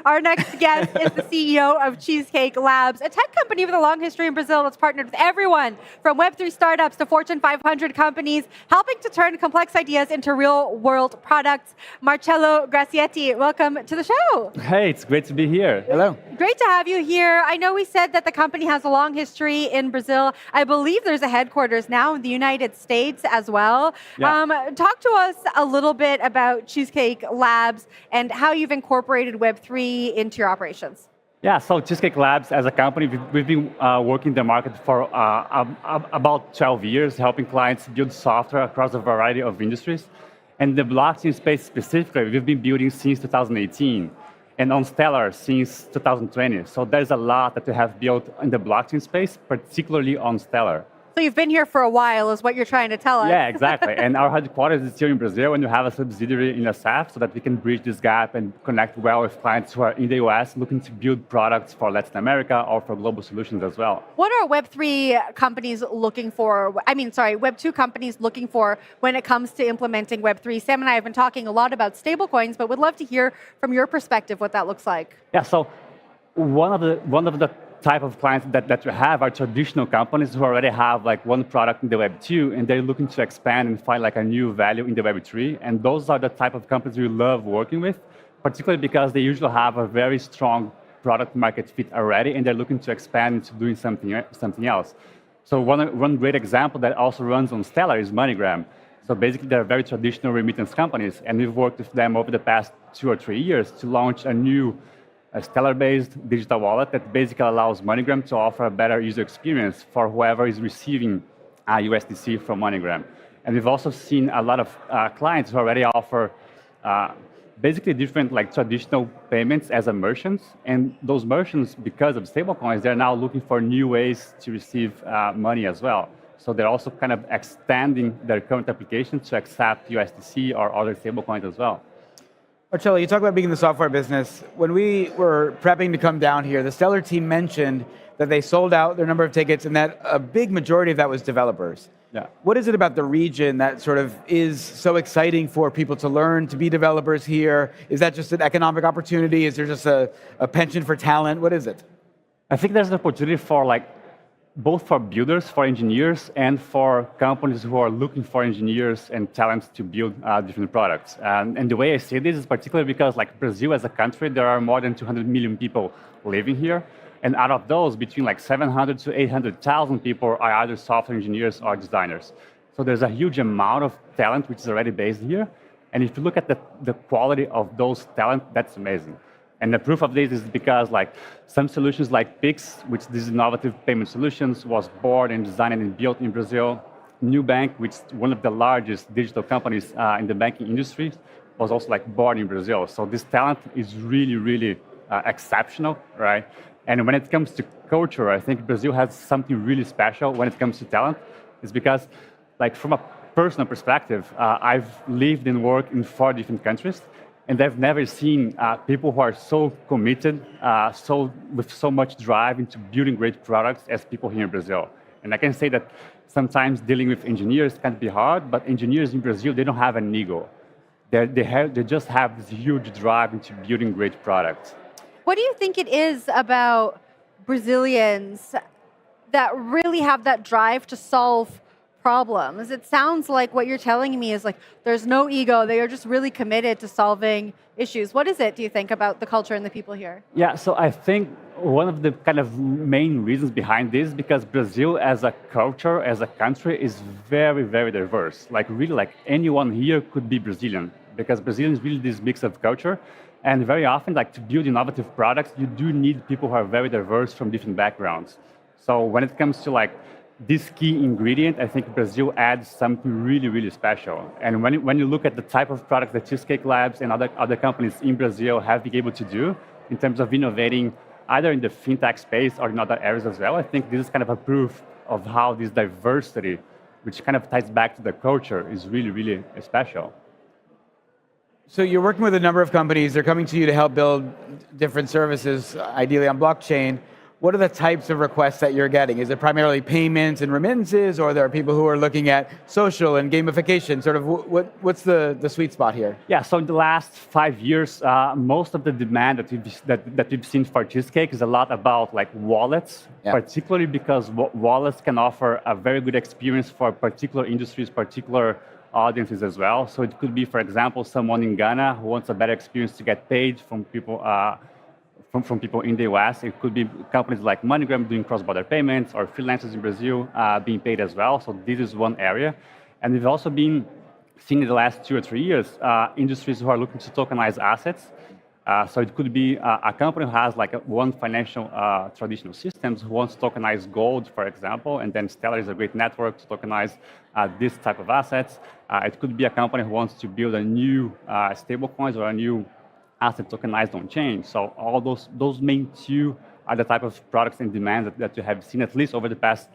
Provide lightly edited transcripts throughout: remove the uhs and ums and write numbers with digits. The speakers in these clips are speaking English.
Our next guest is the CEO of Cheesecake Labs, a tech company with a long history in Brazil that's partnered with everyone from Web3 startups to Fortune 500 companies, helping to turn complex ideas into real-world products. Marcello Gracietti, welcome to the show. Hey, it's great to be here. Hello. Great to have you here. I know we said that the company has a long history in Brazil. I believe there's a headquarters now in the United States as well. Yeah. Talk to us a little bit about Cheesecake Labs and how you've incorporated Web3 into your operations. Yeah, so Cheesecake Labs as a company, we've been working in the market for about 12 years, helping clients build software across a variety of industries. And the blockchain space specifically, we've been building since 2018. And on Stellar since 2020. So there's a lot that we have built in the blockchain space, particularly on Stellar. So you've been here for a while is what you're trying to tell us. Yeah, exactly. And our headquarters is here in Brazil, and we have a subsidiary in SF so that we can bridge this gap and connect well with clients who are in the US looking to build products for Latin America or for global solutions as well. What are Web3 companies looking for? Web2 companies looking for when it comes to implementing Web3? Sam and I have been talking a lot about stablecoins, but would love to hear from your perspective what that looks like. Yeah, so one of the type of clients that we have are traditional companies who already have like one product in the Web 2 and they're looking to expand and find like a new value in the Web 3. And those are the type of companies we love working with, particularly because they usually have a very strong product market fit already and they're looking to expand into doing something else. So one great example that also runs on Stellar is MoneyGram. So basically they're very traditional remittance companies and we've worked with them over the past 2 or 3 years to launch a new Stellar-based digital wallet that basically allows MoneyGram to offer a better user experience for whoever is receiving USDC from MoneyGram. And we've also seen a lot of clients who already offer basically different like traditional payments as a merchants. And those merchants, because of stablecoins, they're now looking for new ways to receive money as well. So they're also kind of extending their current application to accept USDC or other stablecoins as well. Marcello, you talk about being in the software business. When we were prepping to come down here, the Stellar team mentioned that they sold out their number of tickets and that a big majority of that was developers. Yeah. What is it about the region that sort of is so exciting for people to learn, to be developers here? Is that just an economic opportunity? Is there just a penchant for talent? What is it? I think there's an opportunity for like both for builders, for engineers, and for companies who are looking for engineers and talents to build different products. And the way I see this is particularly because like Brazil as a country, there are more than 200 million people living here. And out of those, between like 700 to 800,000 people are either software engineers or designers. So there's a huge amount of talent which is already based here. And if you look at the quality of those talent, that's amazing. And the proof of this is because like some solutions like Pix, which this innovative payment solutions was born and designed and built in Brazil. Nubank, which is one of the largest digital companies in the banking industry, was also like born in Brazil. So this talent is really, really exceptional, right? And when it comes to culture, I think Brazil has something really special when it comes to talent. It's because like from a personal perspective, I've lived and worked in 4 different countries. And I've never seen people who are so committed, with so much drive into building great products as people here in Brazil. And I can say that sometimes dealing with engineers can be hard, but engineers in Brazil, they don't have an ego. They just have this huge drive into building great products. What do you think it is about Brazilians that really have that drive to solve problems? It sounds like what you're telling me is like there's no ego. They are just really committed to solving issues. What is it, do you think, about the culture and the people here? Yeah, so I think one of the kind of main reasons behind this is because Brazil as a culture, as a country, is very, very diverse. Like really, like anyone here could be Brazilian because Brazil is really this mix of culture. And very often, like to build innovative products, you do need people who are very diverse from different backgrounds. So when it comes to like this key ingredient, I think Brazil adds something really, really special. And when you look at the type of products that Cheesecake Labs and other companies in Brazil have been able to do in terms of innovating either in the fintech space or in other areas as well, I think this is kind of a proof of how this diversity, which kind of ties back to the culture, is really, really special. So you're working with a number of companies. They're coming to you to help build different services, ideally on blockchain. what are the types of requests that you're getting? Is it primarily payments and remittances, or there are people who are looking at social and gamification? Sort of what's the sweet spot here? Yeah, so in the last 5 years, most of the demand that we've seen for Cheesecake is a lot about like wallets, particularly because wallets can offer a very good experience for particular industries, particular audiences as well. So it could be, for example, someone in Ghana who wants a better experience to get paid from people from people in the US. It could be companies like MoneyGram doing cross-border payments, or freelancers in Brazil being paid as well. So this is one area. And we've also been seeing in the last 2 or 3 years, industries who are looking to tokenize assets. So it could be a company who has like one financial traditional systems who wants to tokenize gold, for example, and then Stellar is a great network to tokenize this type of assets. It could be a company who wants to build a new stablecoins or a new asset tokenized on chain. So all those main two are the type of products and demands that you have seen at least over the past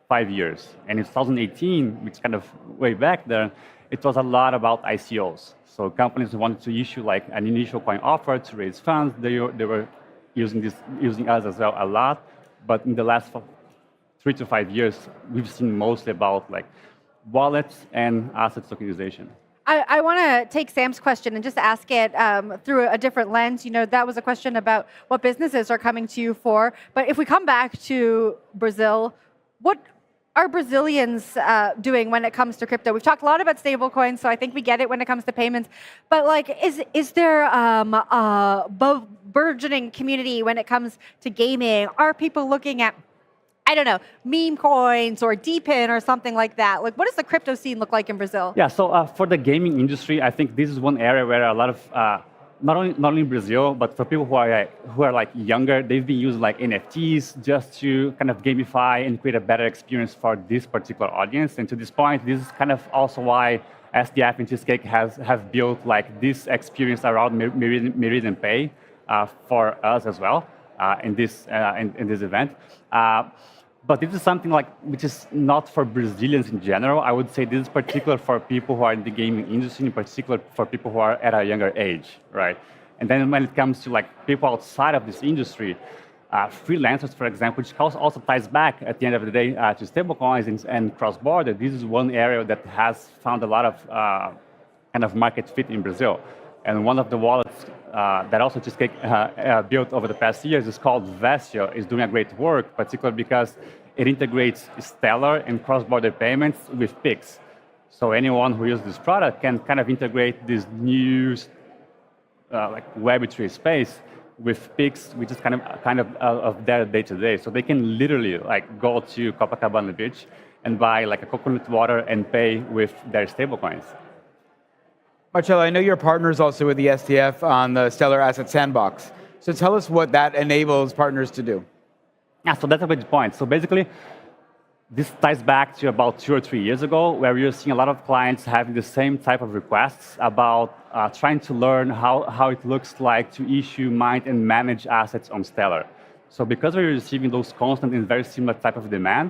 5 years. And in 2018, which is kind of way back there, it was a lot about ICOs. So companies wanted to issue like an initial coin offer to raise funds. They were using us as well a lot. But in the last 3 to 5 years, we've seen mostly about like wallets and asset tokenization. I want to take Sam's question and just ask it through a different lens. You know, that was a question about what businesses are coming to you for. But if we come back to Brazil, what are Brazilians doing when it comes to crypto? We've talked a lot about stablecoins, so I think we get it when it comes to payments. But like, is there a burgeoning community when it comes to gaming? Are people looking at, I don't know, meme coins or DPIN or something like that? Like, what does the crypto scene look like in Brazil? Yeah, so for the gaming industry, I think this is one area where a lot of, not only in Brazil, but for people who are like younger, they've been using like NFTs just to kind of gamify and create a better experience for this particular audience. And to this point, this is kind of also why SDF and Cheesecake have built like this experience around Meridian Pay for us as well in this event. But this is something like which is not for Brazilians in general. I would say this is particular for people who are in the gaming industry, in particular for people who are at a younger age, right? And then when it comes to like people outside of this industry, freelancers, for example, which also ties back at the end of the day to stablecoins and cross-border. This is one area that has found a lot of kind of market fit in Brazil. And one of the wallets that also Cheesecake built over the past years is called Vestio. Is doing a great work, particularly because it integrates Stellar and cross-border payments with Pix. So anyone who uses this product can kind of integrate this new like Web3 space with Pix, which is kind of their day-to-day. So they can literally like go to Copacabana Beach and buy like a coconut water and pay with their stablecoins. Marcello, I know you're partners also with the SDF on the Stellar Asset Sandbox. So tell us what that enables partners to do. Yeah, so that's a good point. So basically, this ties back to about 2 or 3 years ago, where we were seeing a lot of clients having the same type of requests about trying to learn how it looks like to issue, mind, and manage assets on Stellar. So because we were receiving those constant and very similar type of demand,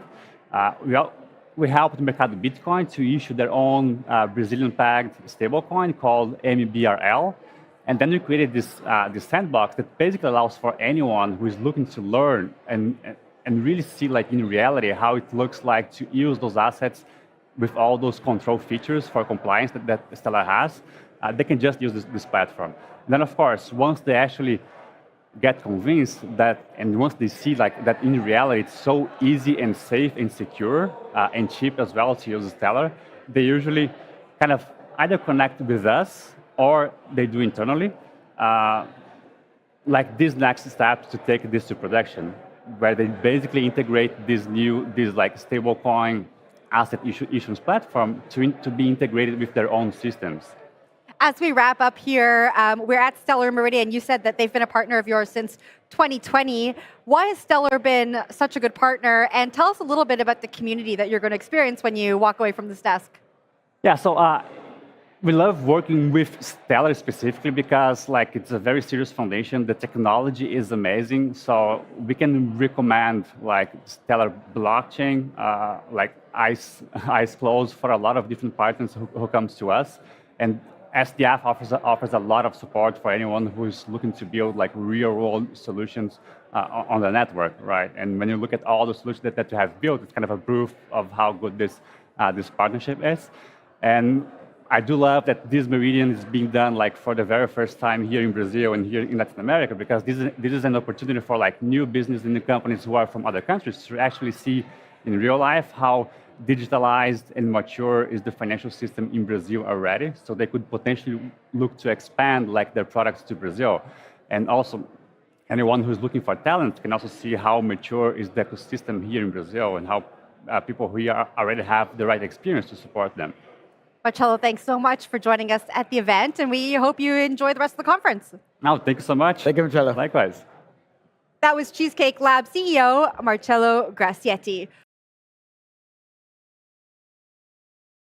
we helped Mercado Bitcoin to issue their own Brazilian-pegged stablecoin called MBRL. And then we created this sandbox that basically allows for anyone who is looking to learn and really see, like in reality, how it looks like to use those assets with all those control features for compliance that Stellar has. They can just use this platform. And then, of course, once they actually get convinced that, and once they see like that in reality it's so easy and safe and secure and cheap as well to use Stellar, they usually kind of either connect with us or they do internally, like these next steps to take this to production, where they basically integrate this like stablecoin asset issuance platform to be integrated with their own systems. As we wrap up here, we're at Stellar Meridian. You said that they've been a partner of yours since 2020. Why has Stellar been such a good partner? And tell us a little bit about the community that you're going to experience when you walk away from this desk. Yeah, so we love working with Stellar specifically because like it's a very serious foundation. The technology is amazing. So we can recommend like Stellar blockchain, like eyes closed for a lot of different partners who comes to us. And SDF offers a lot of support for anyone who's looking to build like real-world solutions on the network, right? And when you look at all the solutions that you have built, it's kind of a proof of how good this partnership is. And I do love that this Meridian is being done like for the very first time here in Brazil and here in Latin America, because this is an opportunity for like new business and new companies who are from other countries to actually see in real life how digitalized and mature is the financial system in Brazil already. So they could potentially look to expand like their products to Brazil. And also anyone who's looking for talent can also see how mature is the ecosystem here in Brazil and how people here already have the right experience to support them. Marcello, thanks so much for joining us at the event, and we hope you enjoy the rest of the conference. No, thank you so much. Thank you, Marcello. Likewise. That was Cheesecake Labs CEO Marcello Gracietti.